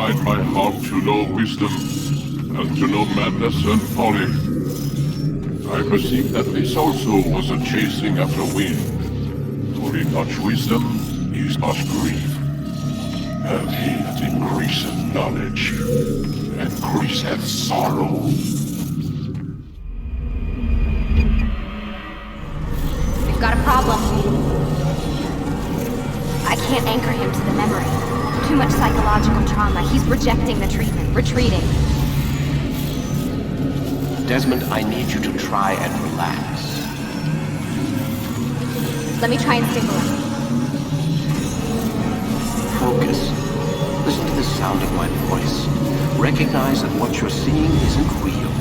incline my heart to know wisdom, and to know madness and folly. I perceive that this also was a chasing after wind. For in much wisdom is much grief. And he that increaseth knowledge, increaseth sorrow. We've got a problem. I can't anchor him to the memory. Too much psychological trauma. He's rejecting the treatment, retreating. Desmond, I need you to try and relax. Let me try and stabilize. Focus. Listen to the sound of my voice. Recognize that what you're seeing isn't real.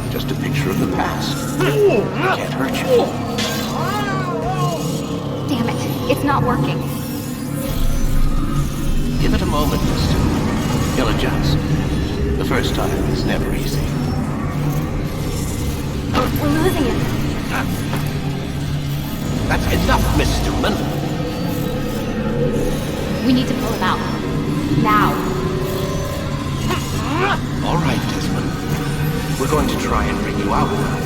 Just a picture of the past. It can't hurt you. Damn it, it's not working. Give it a moment, Mr. He'll adjust. The first time is never easy. We're losing him. That's enough, Miss Stillman. We need to pull him out. Now. All right, Desmond. We're going to try and bring you out now.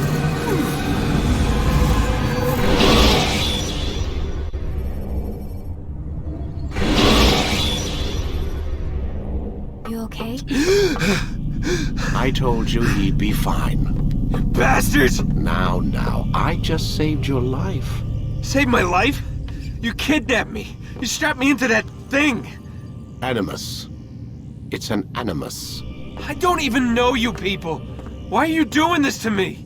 You okay? I told you he'd be fine. Bastards! Now, I just saved your life. Saved my life? You kidnapped me. You strapped me into that thing. Animus. It's an animus. I don't even know you people. Why are you doing this to me?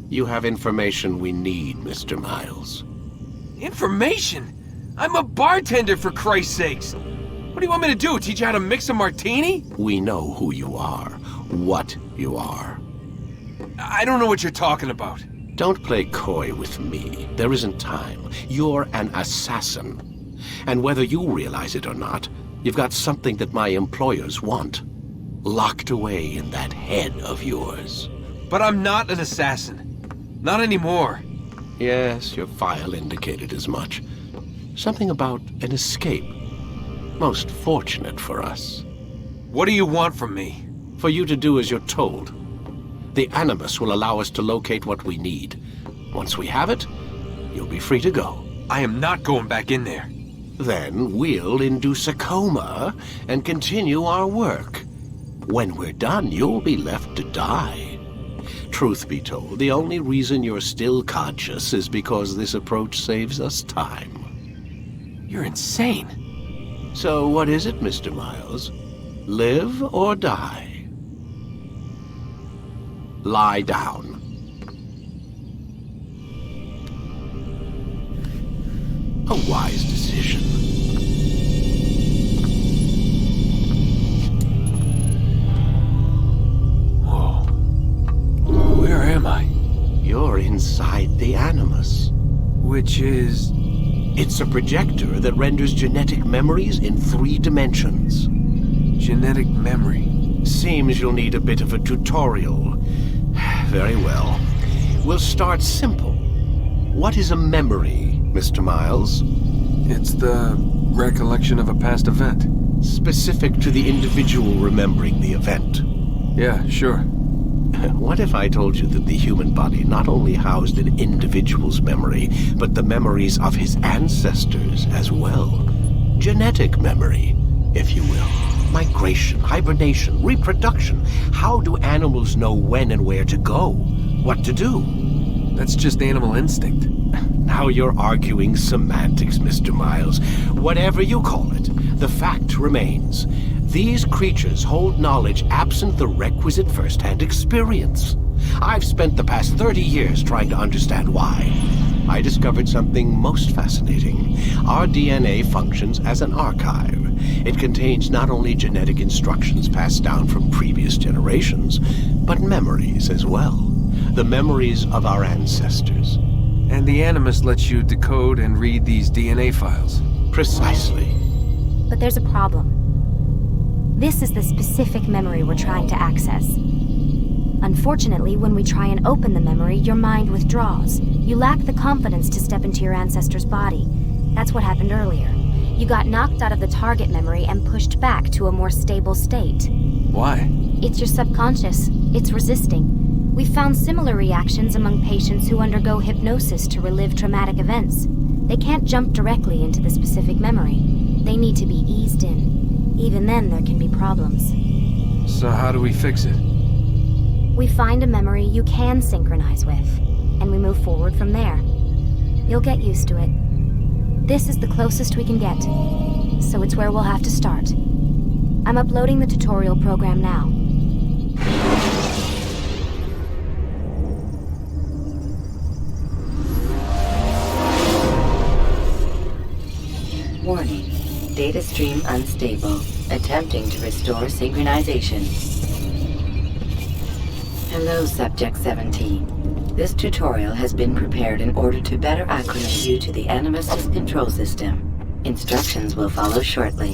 You have information we need, Mr. Miles. Information? I'm a bartender, for Christ's sakes. What do you want me to do? Teach you how to mix a martini? We know who you are. What you are. I don't know what you're talking about. Don't play coy with me. There isn't time. You're an assassin. And whether you realize it or not, you've got something that my employers want. Locked away in that head of yours. But I'm not an assassin. Not anymore. Yes, your file indicated as much. Something about an escape. Most fortunate for us. What do you want from me? For you to do as you're told. The Animus will allow us to locate what we need. Once we have it, you'll be free to go. I am not going back in there. Then we'll induce a coma and continue our work. When we're done, you'll be left to die. Truth be told, the only reason you're still conscious is because this approach saves us time. You're insane. So what is it, Mr. Miles? Live or die? Lie down. A wise decision. Whoa. Where am I? You're inside the Animus. Which is... It's a projector that renders genetic memories in 3 dimensions. Genetic memory. Seems you'll need a bit of a tutorial. Very well. We'll start simple. What is a memory, Mr. Miles? It's the recollection of a past event. Specific to the individual remembering the event. Yeah, sure. What if I told you that the human body not only housed an individual's memory, but the memories of his ancestors as well? Genetic memory, if you will. Migration, hibernation, reproduction. How do animals know when and where to go? What to do? That's just animal instinct. Now you're arguing semantics, Mr. Miles. Whatever you call it, the fact remains. These creatures hold knowledge absent the requisite first-hand experience. I've spent the past 30 years trying to understand why. I discovered something most fascinating. Our DNA functions as an archive. It contains not only genetic instructions passed down from previous generations, but memories as well. The memories of our ancestors. And the Animus lets you decode and read these DNA files. Precisely. But there's a problem. This is the specific memory we're trying to access. Unfortunately, when we try and open the memory, your mind withdraws. You lack the confidence to step into your ancestor's body. That's what happened earlier. You got knocked out of the target memory and pushed back to a more stable state. Why? It's your subconscious. It's resisting. We've found similar reactions among patients who undergo hypnosis to relive traumatic events. They can't jump directly into the specific memory. They need to be eased in. Even then, there can be problems. So how do we fix it? We find a memory you can synchronize with, and we move forward from there. You'll get used to it. This is the closest we can get, so it's where we'll have to start. I'm uploading the tutorial program now. Warning. Data stream unstable. Attempting to restore synchronization. Hello, Subject 17. This tutorial has been prepared in order to better acclimate you to the Animus' control system. Instructions will follow shortly.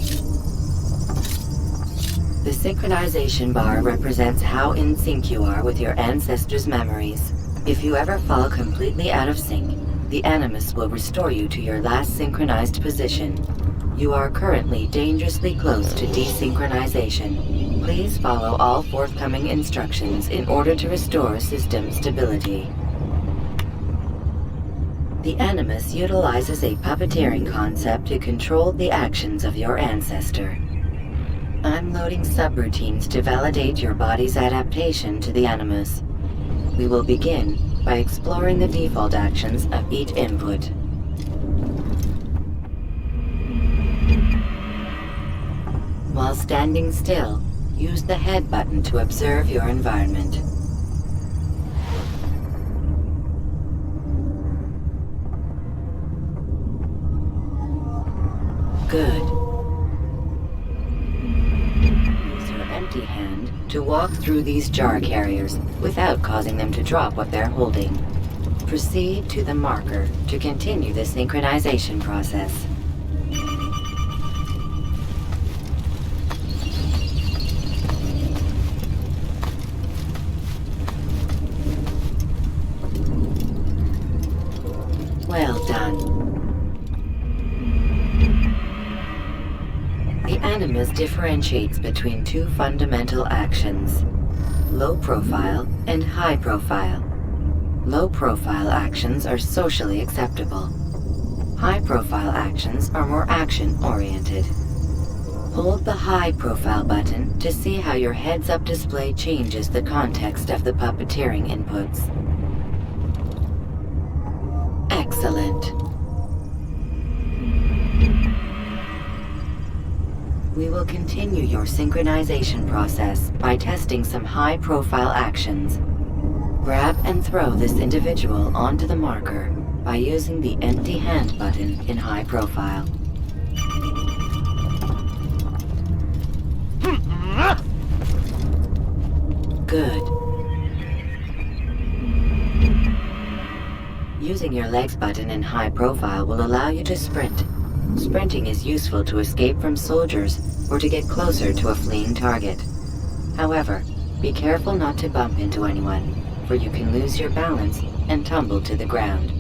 The synchronization bar represents how in sync you are with your ancestors' memories. If you ever fall completely out of sync, the Animus will restore you to your last synchronized position. You are currently dangerously close to desynchronization. Please follow all forthcoming instructions in order to restore system stability. The Animus utilizes a puppeteering concept to control the actions of your ancestor. I'm loading subroutines to validate your body's adaptation to the Animus. We will begin by exploring the default actions of each input. While standing still, use the head button to observe your environment. Good. Use your empty hand to walk through these jar carriers without causing them to drop what they're holding. Proceed to the marker to continue the synchronization process. Well done. The Animus differentiates between two fundamental actions: low profile and high profile. Low profile actions are socially acceptable. High profile actions are more action-oriented. Hold the high profile button to see how your heads-up display changes the context of the puppeteering inputs. Excellent. We will continue your synchronization process by testing some high-profile actions. Grab and throw this individual onto the marker by using the empty hand button in high profile. Good. Using your legs button in high profile will allow you to sprint. Sprinting is useful to escape from soldiers or to get closer to a fleeing target. However, be careful not to bump into anyone, for you can lose your balance and tumble to the ground.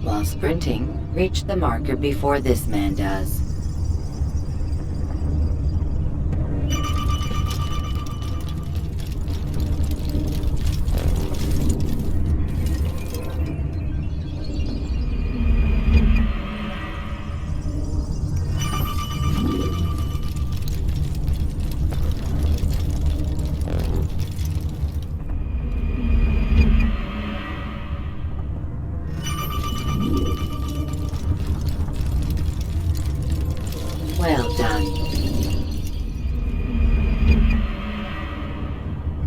While sprinting, reach the marker before this man does. Well done.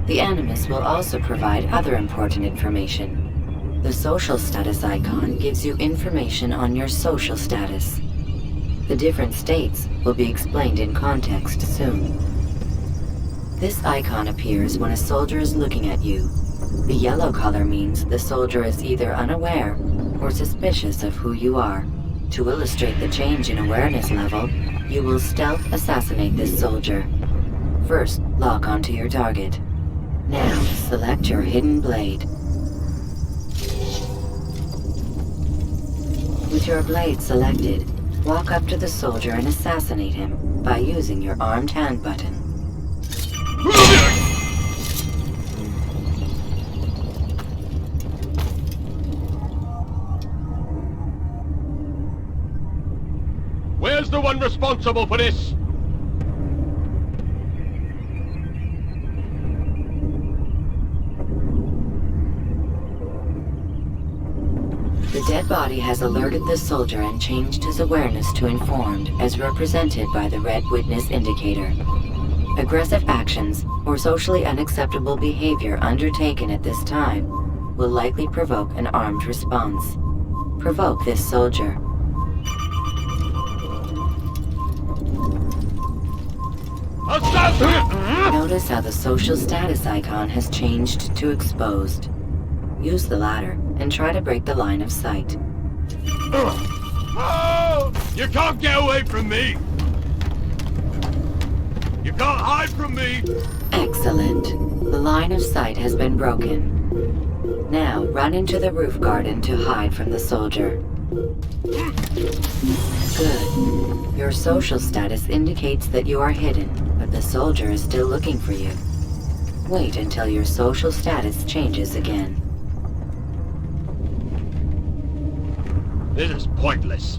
The Animus will also provide other important information. The social status icon gives you information on your social status. The different states will be explained in context soon. This icon appears when a soldier is looking at you. The yellow color means the soldier is either unaware or suspicious of who you are. To illustrate the change in awareness level, you will stealth assassinate this soldier. First, lock onto your target. Now, select your hidden blade. With your blade selected, Walk up to the soldier and assassinate him by using your armed hand button. Where's the one responsible for this? The dead body has alerted the soldier and changed his awareness to informed, as represented by the red witness indicator. Aggressive actions or socially unacceptable behavior undertaken at this time will likely provoke an armed response. Provoke this soldier. Notice how the social status icon has changed to exposed. Use the ladder and try to break the line of sight. You can't get away from me! You can't hide from me! Excellent. The line of sight has been broken. Now run into the roof garden to hide from the soldier. Good. Your social status indicates that you are hidden, but the soldier is still looking for you. Wait until your social status changes again. This is pointless.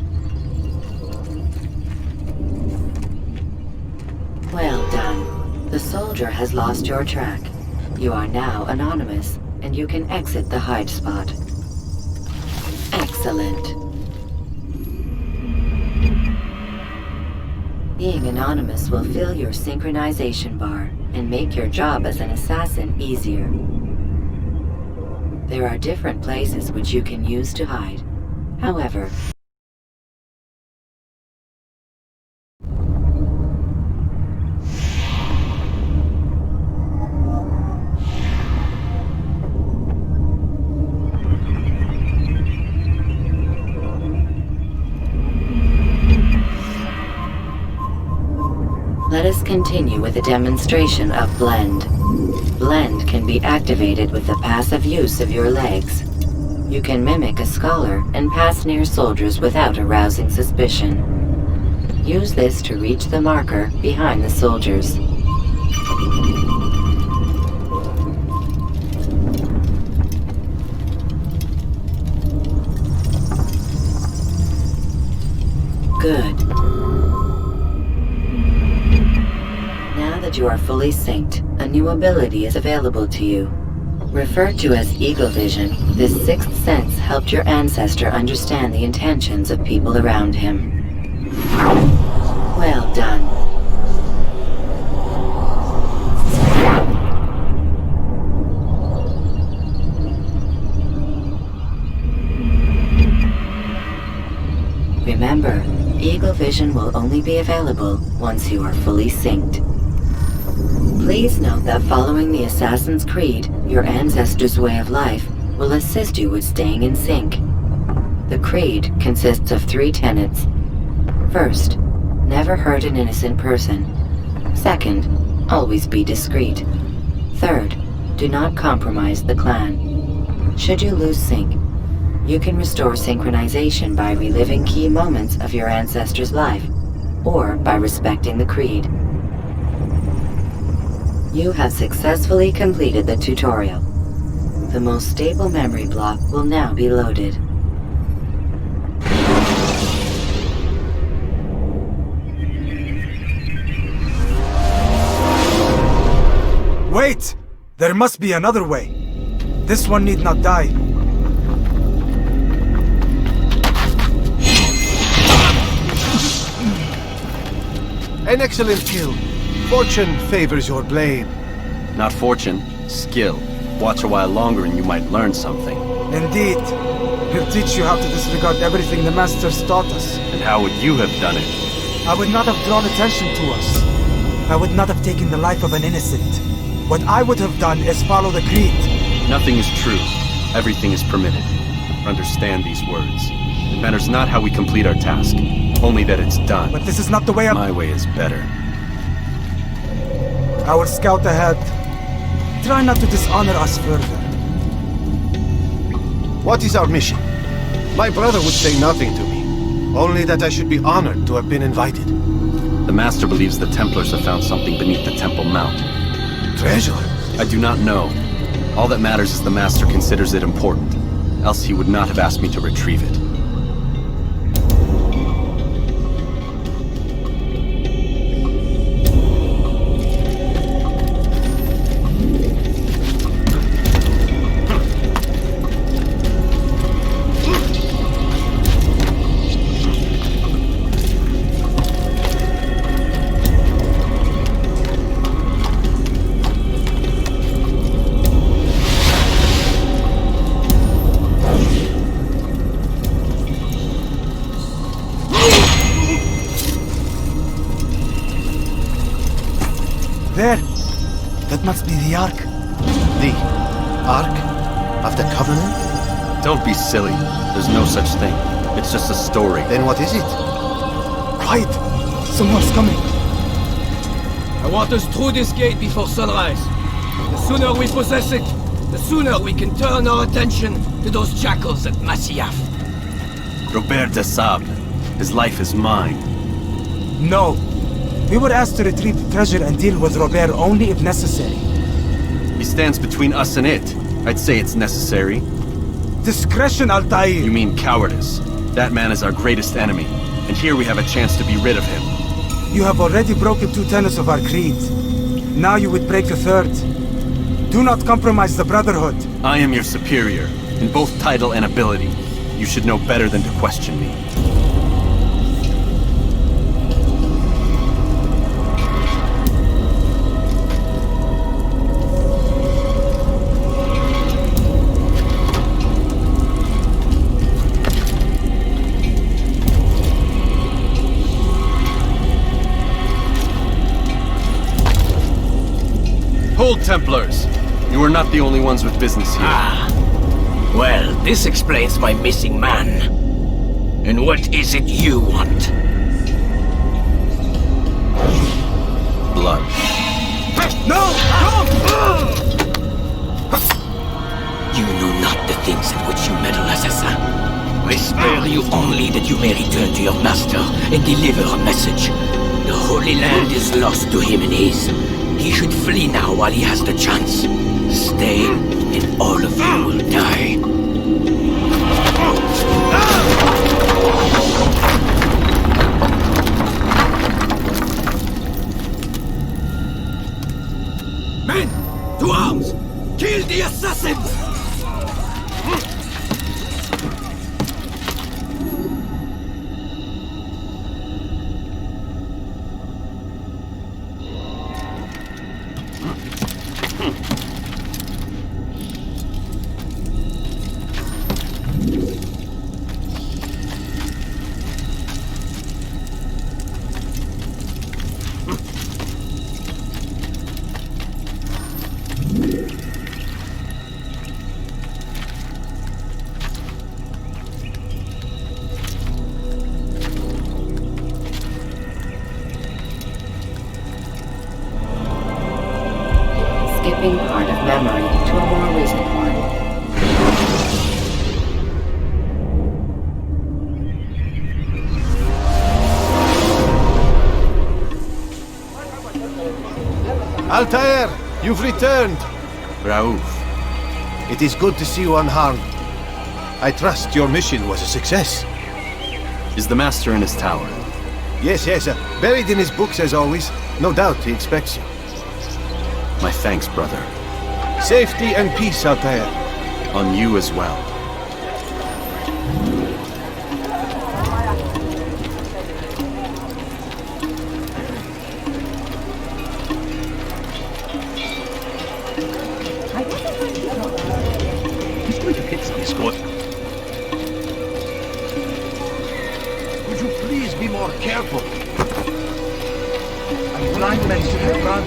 Well done. The soldier has lost your track. You are now anonymous, and you can exit the hide spot. Excellent. Being anonymous will fill your synchronization bar and make your job as an assassin easier. There are different places which you can use to hide. However, let us continue with a demonstration of Blend. Blend can be activated with the passive use of your legs. You can mimic a scholar and pass near soldiers without arousing suspicion. Use this to reach the marker behind the soldiers. Good. Now that you are fully synced, a new ability is available to you. Referred to as Eagle Vision, this sixth sense helped your ancestor understand the intentions of people around him. Well done. Remember, Eagle Vision will only be available once you are fully synced. Please note that following the Assassin's Creed, your ancestors' way of life, will assist you with staying in sync. The Creed consists of 3 tenets. First, never hurt an innocent person. Second, always be discreet. Third, do not compromise the clan. Should you lose sync, you can restore synchronization by reliving key moments of your ancestor's life, or by respecting the Creed. You have successfully completed the tutorial. The most stable memory block will now be loaded. Wait! There must be another way. This one need not die. An excellent kill. Fortune favors your blade. Not fortune, skill. Watch a while longer and you might learn something. Indeed. He'll teach you how to disregard everything the Masters taught us. And how would you have done it? I would not have drawn attention to us. I would not have taken the life of an innocent. What I would have done is follow the Creed. Nothing is true. Everything is permitted. Understand these words. It matters not how we complete our task, only that it's done. But this is not the way My way is better. I will scout ahead. Try not to dishonor us further. What is our mission? My brother would say nothing to me. Only that I should be honored to have been invited. The Master believes the Templars have found something beneath the Temple Mount. Treasure? I do not know. All that matters is the Master considers it important. Else he would not have asked me to retrieve it. There! That must be the Ark. The Ark of the Covenant? Don't be silly. There's no such thing. It's just a story. Then what is it? Quiet! Someone's coming. I want us through this gate before sunrise. The sooner we possess it, the sooner we can turn our attention to those jackals at Masyaf. Robert de Sablé. His life is mine. No. We were asked to retrieve the treasure and deal with Robert only if necessary. He stands between us and it. I'd say it's necessary. Discretion, Altair! You mean cowardice. That man is our greatest enemy, and here we have a chance to be rid of him. You have already broken 2 tenets of our creed. Now you would break the 3rd. Do not compromise the Brotherhood. I am your superior, in both title and ability. You should know better than to question me. Hold, Templars! You are not the only ones with business here. Well, this explains my missing man. And what is it you want? Blood. No! You know not the things in which you meddle, Assassin. I spare you only that you may return to your master and deliver a message. The Holy Land is lost to him and his. He should flee now while he has the chance. Stay, and all of you will die. Men, to arms! Kill the assassins! Skipping part of memory to a more recent one. Altair, you've returned. Raouf. It is good to see you unharmed. I trust your mission was a success. Is the Master in his tower? Yes, buried in his books as always. No doubt he expects you. My thanks, brother. Safety and peace, Altair. On you as well. Would you please be more careful? A blind man should run.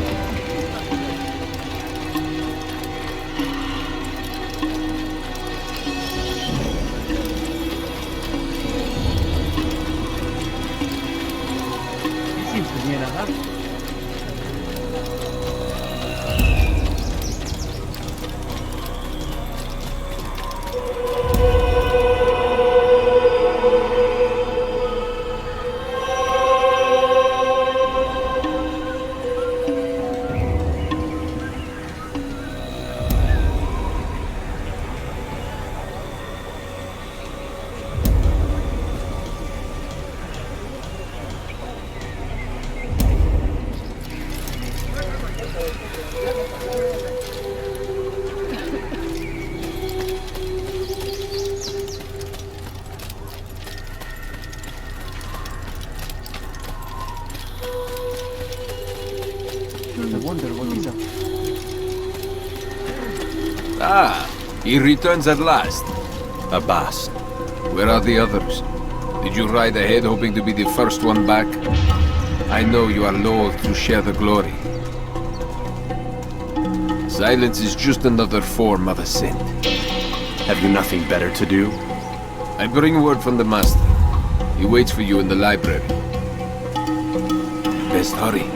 Ah, he returns at last. Abbas. Where are the others? Did you ride ahead hoping to be the first one back? I know you are loath to share the glory. Silence is just another form of assent. Have you nothing better to do? I bring word from the Master. He waits for you in the library. Best hurry.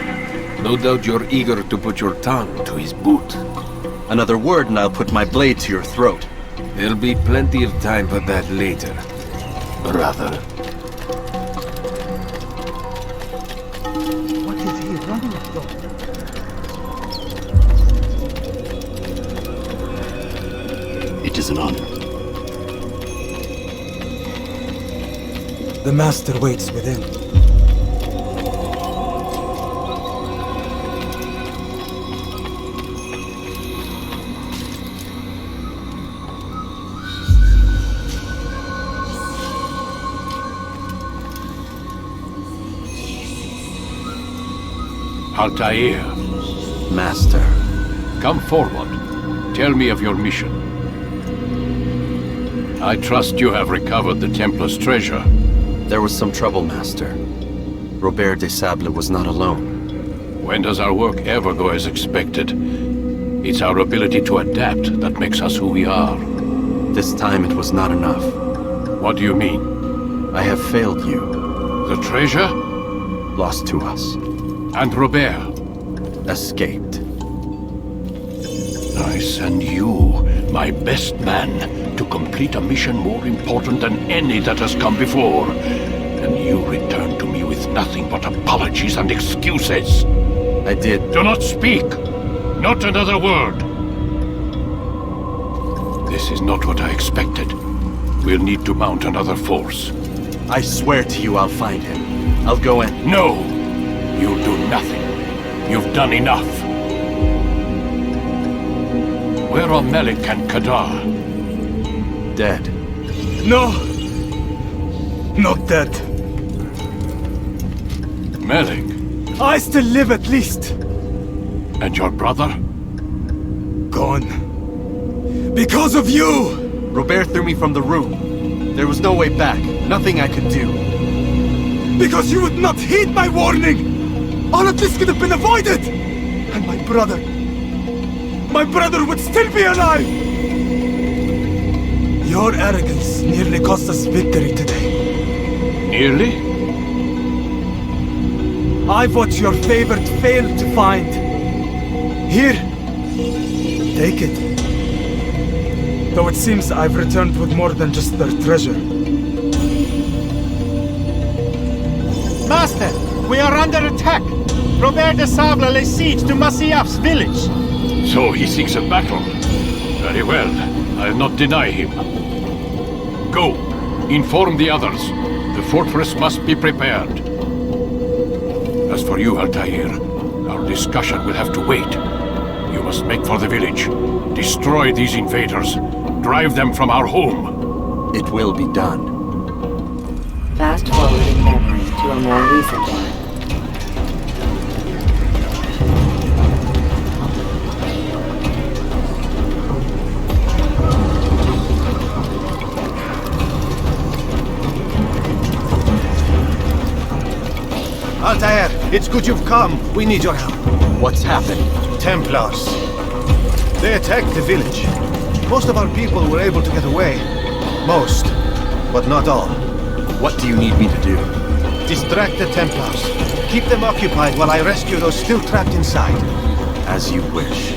No doubt you're eager to put your tongue to his boot. Another word and I'll put my blade to your throat. There'll be plenty of time for that later, brother. What is he running from? It is an honor. The Master waits within. Altair, Master. come forward. Tell me of your mission. I trust you have recovered the Templar's treasure. There was some trouble, Master. Robert de Sablé was not alone. When does our work ever go as expected? It's our ability to adapt that makes us who we are. This time it was not enough. What do you mean? I have failed you. The treasure? Lost to us. And Robert? Escaped. I send you, my best man, to complete a mission more important than any that has come before. And you return to me with nothing but apologies and excuses. I did. Do not speak! Not another word! This is not what I expected. We'll need to mount another force. I swear to you I'll find him. I'll go in. No! You'll do nothing. You've done enough. Where are Melik and Kadar? Dead. No! Not dead. Melik? I still live at least. And your brother? Gone. Because of you! Robert threw me from the room. There was no way back. Nothing I could do. Because you would not heed my warning! All of this could have been avoided! And my brother would still be alive! Your arrogance nearly cost us victory today. Nearly? I've what your favored failed to find. Here, take it. Though it seems I've returned with more than just their treasure. Master, we are under attack. Robert de Sablé lays siege to Masyaf's village. So he seeks a battle. Very well. I'll not deny him. Go. Inform the others. The fortress must be prepared. As for you, Altair, our discussion will have to wait. You must make for the village. Destroy these invaders. Drive them from our home. It will be done. Fast forwarding memory to a more recent one. Altair, it's good you've come. We need your help. What's happened? Templars. They attacked the village. Most of our people were able to get away. Most, but not all. What do you need me to do? Distract the Templars. Keep them occupied while I rescue those still trapped inside. As you wish.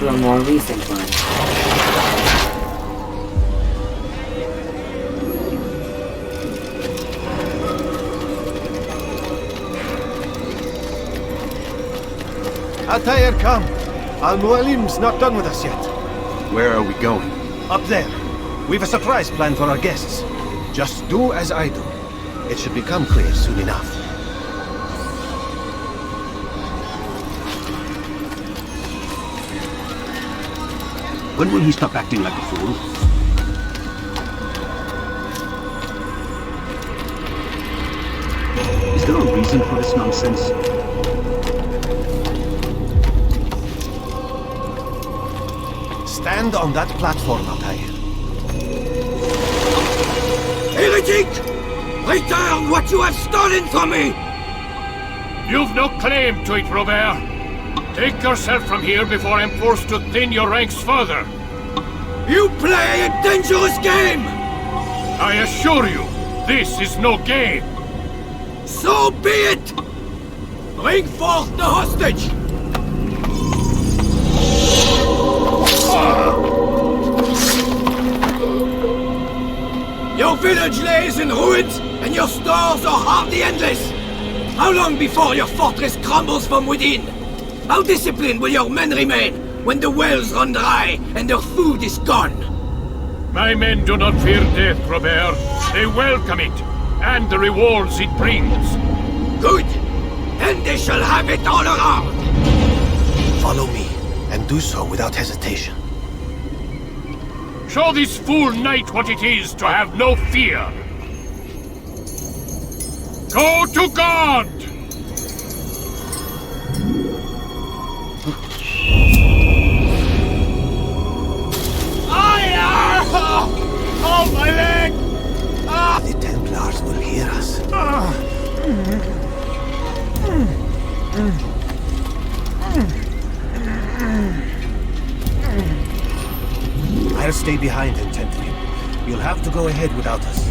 to a more recent one. Altair, come! Mualim's not done with us yet. Where are we going? Up there. We've a surprise planned for our guests. Just do as I do. It should become clear soon enough. When will he stop acting like a fool? Is there a reason for this nonsense? Stand on that platform, Altair. Heretic! Return what you have stolen from me! You've no claim to it, Robert. Take yourself from here before I'm forced to thin your ranks further. You play a dangerous game! I assure you, this is no game. So be it! Bring forth the hostage! Your village lays in ruins, and your stores are hardly endless. How long before your fortress crumbles from within? How disciplined will your men remain when the wells run dry and their food is gone? My men do not fear death, Robert. They welcome it, and the rewards it brings. Good! Then they shall have it all around! Follow me, and do so without hesitation. Show this fool knight what it is to have no fear. Go to God! Oh, my leg! The Templars will hear us. I'll stay behind and tend to him. You'll have to go ahead without us.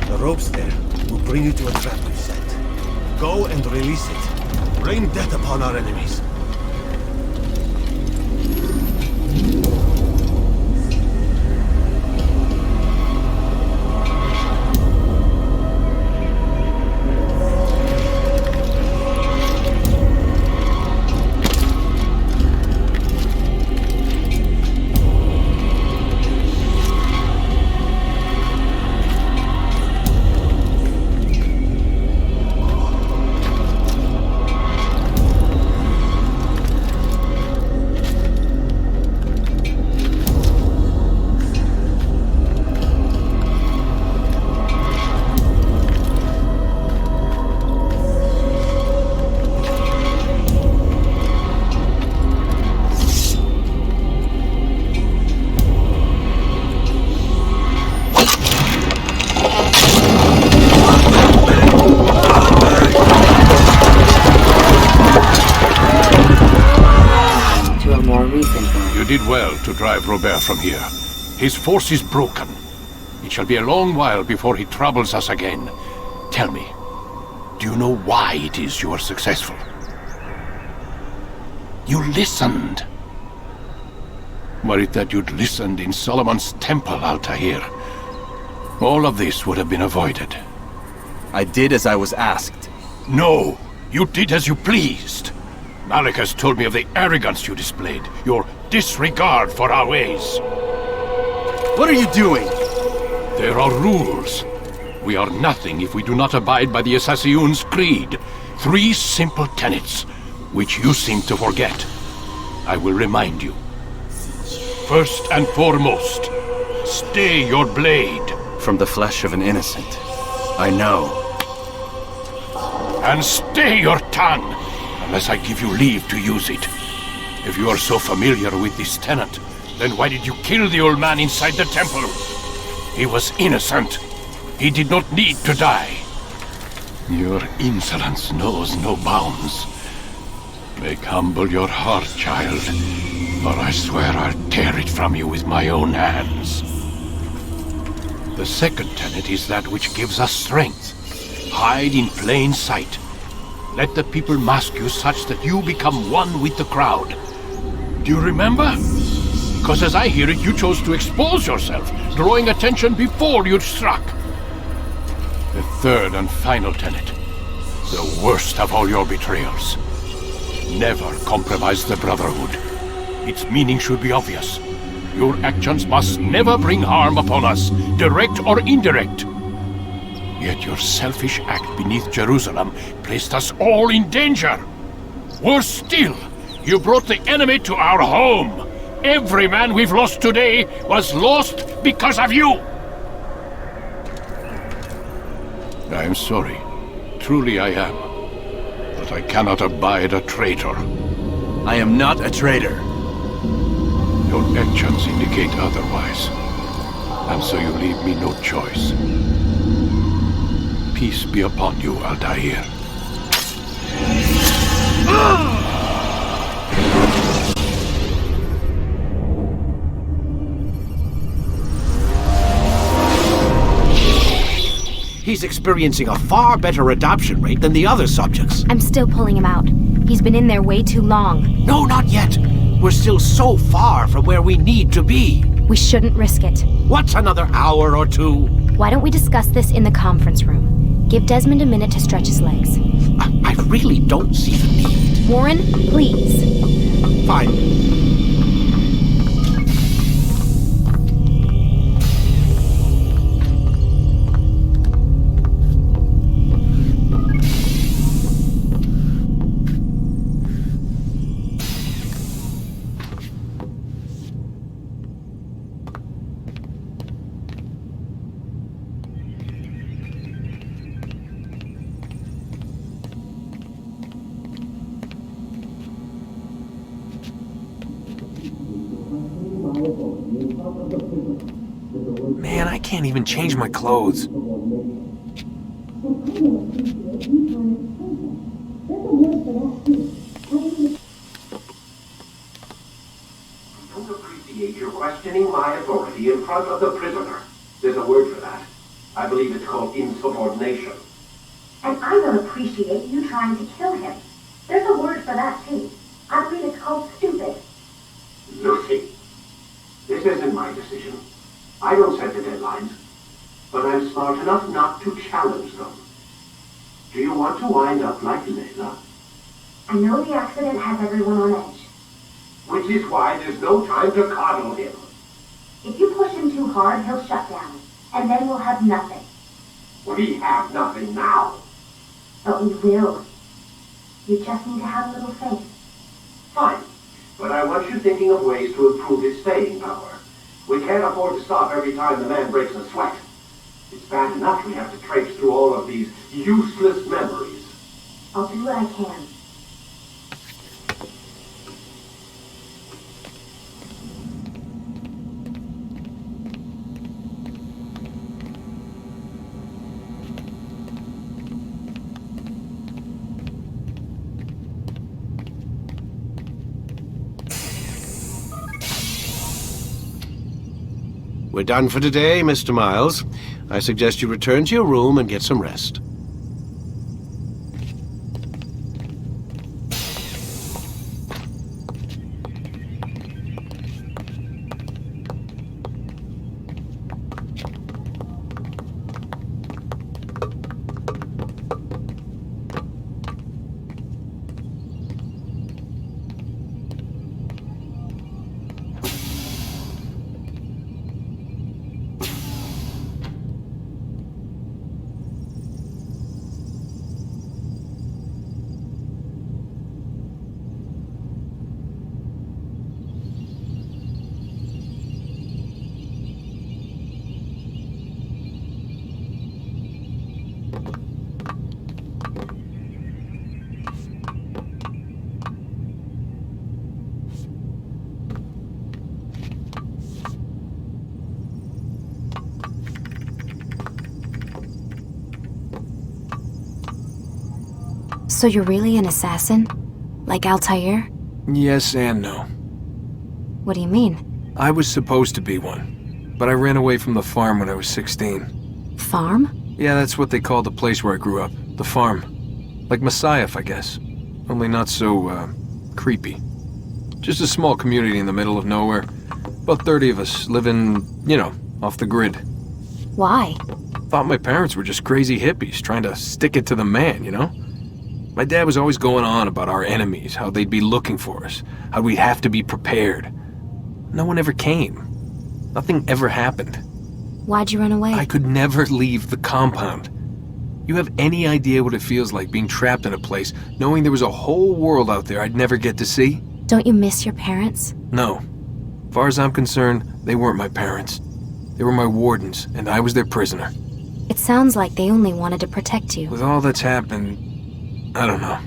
The ropes there will bring you to a trap we've set. Go and release it. Rain death upon our enemies. You did well to drive Robert from here. His force is broken. It shall be a long while before he troubles us again. Tell me, do you know why it is you are successful? You listened. Were it that you'd listened in Solomon's temple, Altair, all of this would have been avoided. I did as I was asked. No, you did as you pleased. Malik has told me of the arrogance you displayed, your disregard for our ways. What are you doing? There are rules. We are nothing if we do not abide by the Assassin's creed. 3 simple tenets, which you seem to forget. I will remind you. First and foremost, stay your blade. From the flesh of an innocent. I know. And stay your tongue, unless I give you leave to use it. If you are so familiar with this tenet, then why did you kill the old man inside the temple? He was innocent. He did not need to die. Your insolence knows no bounds. Make humble your heart, child, or I swear I'll tear it from you with my own hands. The second tenet is that which gives us strength. Hide in plain sight. Let the people mask you such that you become one with the crowd. Do you remember? Because as I hear it, you chose to expose yourself, drawing attention before you struck. The third and final tenet. The worst of all your betrayals. Never compromise the Brotherhood. Its meaning should be obvious. Your actions must never bring harm upon us, direct or indirect. Yet your selfish act beneath Jerusalem placed us all in danger. Worse still, you brought the enemy to our home. Every man we've lost today was lost because of you. I am sorry. Truly I am. But I cannot abide a traitor. I am not a traitor. Your actions indicate otherwise. And so you leave me no choice. Peace be upon you, Altair. He's experiencing a far better adoption rate than the other subjects. I'm still pulling him out. He's been in there way too long. No, not yet. We're still so far from where we need to be. We shouldn't risk it. What's another hour or two? Why don't we discuss this in the conference room? Give Desmond a minute to stretch his legs. I really don't see the need. Warren, please. Fine. Man, I can't even change my clothes. Don't appreciate you questioning my authority in front of the prisoner. There's a word for that. I believe it's called insubordination. And I don't appreciate you trying to kill him. There's a word for that, too. I believe it's called stupid. Lucy, this isn't my decision. I don't set the deadlines, but I'm smart enough not to challenge them. Do you want to wind up like Layla? I know the accident has everyone on edge. Which is why there's no time to coddle him. If you push him too hard, he'll shut down, and then we'll have nothing. We have nothing now. But we will. You just need to have a little faith. Fine, but I want you thinking of ways to improve his staying power. We can't afford to stop every time the man breaks a sweat. It's bad enough we have to traipse through all of these useless memories. I'll do what I can. We're done for today, Mr. Miles. I suggest you return to your room and get some rest. So you're really an assassin? Like Altair? Yes and no. What do you mean? I was supposed to be one, but I ran away from the farm when I was 16. Farm? Yeah, that's what they call the place where I grew up. The farm. Like Masyaf, I guess. Only not so, creepy. Just a small community in the middle of nowhere. About 30 of us living, off the grid. Why? Thought my parents were just crazy hippies trying to stick it to the man, My dad was always going on about our enemies, how they'd be looking for us, how we'd have to be prepared. No one ever came. Nothing ever happened. Why'd you run away? I could never leave the compound. You have any idea what it feels like being trapped in a place, knowing there was a whole world out there I'd never get to see? Don't you miss your parents? No. As far as I'm concerned, they weren't my parents. They were my wardens, and I was their prisoner. It sounds like they only wanted to protect you. With all that's happened, I don't know.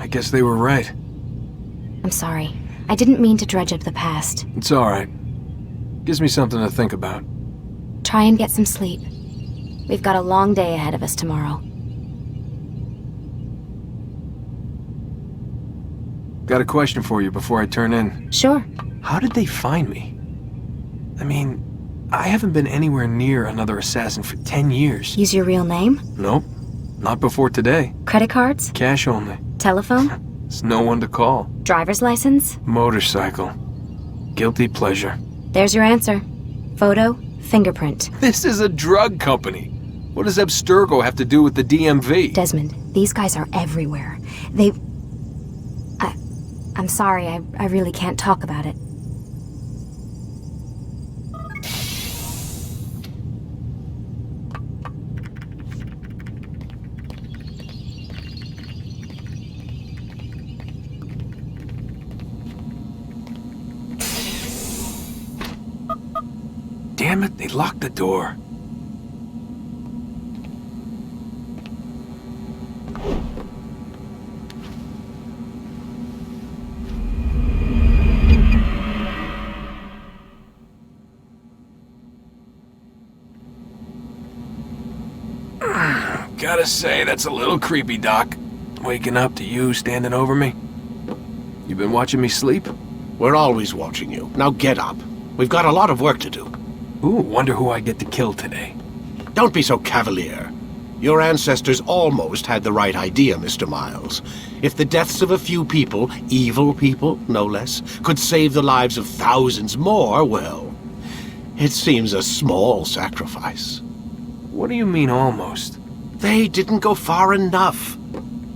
I guess they were right. I'm sorry. I didn't mean to dredge up the past. It's alright. Gives me something to think about. Try and get some sleep. We've got a long day ahead of us tomorrow. Got a question for you before I turn in. Sure. How did they find me? I mean, I haven't been anywhere near another assassin for 10 years. Use your real name? Nope. Not before today. Credit cards? Cash only. Telephone? There's no one to call. Driver's license? Motorcycle. Guilty pleasure. There's your answer. Photo, fingerprint. This is a drug company. What does Abstergo have to do with the DMV? Desmond, these guys are everywhere. I'm sorry, I really can't talk about it. Damn it, they locked the door. Gotta say, that's a little creepy, Doc. Waking up to you standing over me. You been watching me sleep? We're always watching you. Now get up. We've got a lot of work to do. Ooh, wonder who I get to kill today. Don't be so cavalier. Your ancestors almost had the right idea, Mr. Miles. If the deaths of a few people, evil people, no less, could save the lives of thousands more, well, it seems a small sacrifice. What do you mean, almost? They didn't go far enough.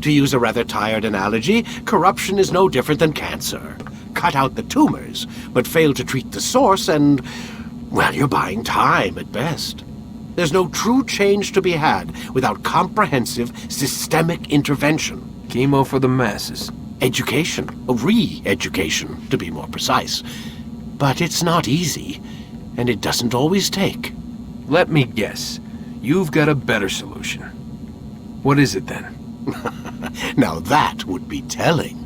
To use a rather tired analogy, corruption is no different than cancer. Cut out the tumors, but fail to treat the source and, well, you're buying time at best. There's no true change to be had without comprehensive, systemic intervention. Chemo for the masses. Education, re-education, to be more precise. But it's not easy, and it doesn't always take. Let me guess. You've got a better solution. What is it then? Now that would be telling.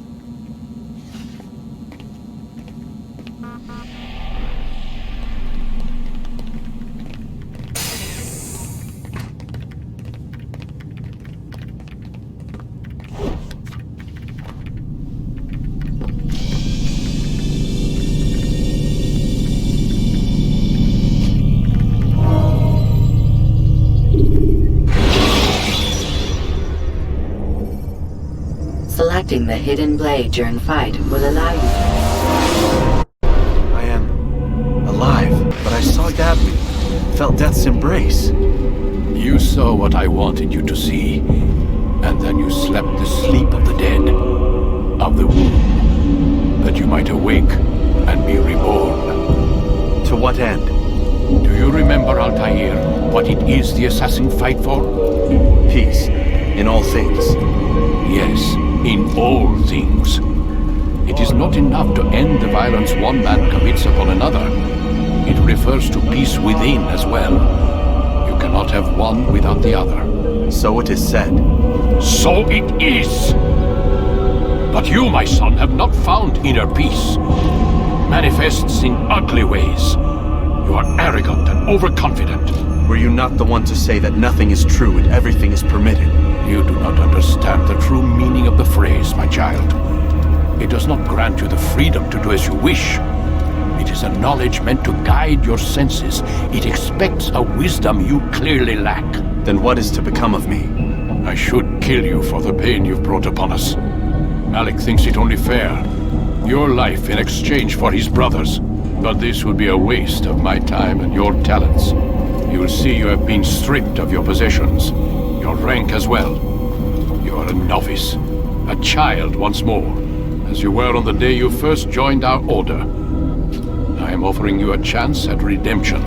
Selecting the hidden blade during fight will allow you to... I am alive, but I saw Dabney. Felt death's embrace. You saw what I wanted you to see, and then you slept the sleep of the dead, of the womb, that you might awake and be reborn. To what end? Do you remember, Altair, what it is the assassin fight for? Peace, in all things. Yes, in all things. It is not enough to end the violence one man commits upon another. It refers to peace within as well. You cannot have one without the other. So it is said. So it is! But you, my son, have not found inner peace. Manifests in ugly ways. You are arrogant and overconfident. Were you not the one to say that nothing is true and everything is permitted? You do not understand the true meaning of the phrase, my child. It does not grant you the freedom to do as you wish. It is a knowledge meant to guide your senses. It expects a wisdom you clearly lack. Then what is to become of me? I should kill you for the pain you've brought upon us. Malik thinks it only fair. Your life in exchange for his brother's. But this would be a waste of my time and your talents. You will see you have been stripped of your possessions, your rank as well. You are a novice, a child once more, as you were on the day you first joined our order. I am offering you a chance at redemption.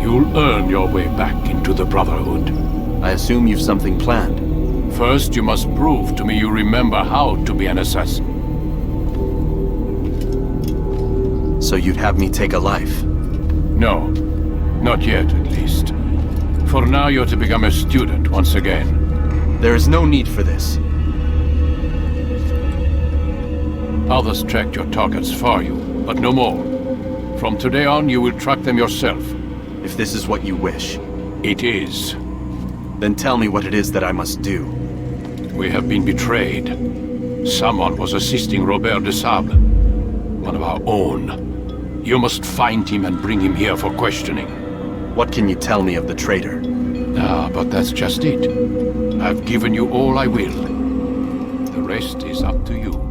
You'll earn your way back into the Brotherhood. I assume you've something planned. First, you must prove to me you remember how to be an assassin. So you'd have me take a life? No. Not yet, at least. For now, you're to become a student once again. There is no need for this. Others tracked your targets for you, but no more. From today on, you will track them yourself. If this is what you wish. It is. Then tell me what it is that I must do. We have been betrayed. Someone was assisting Robert de Sablé, one of our own. You must find him and bring him here for questioning. What can you tell me of the traitor? But that's just it. I've given you all I will. The rest is up to you.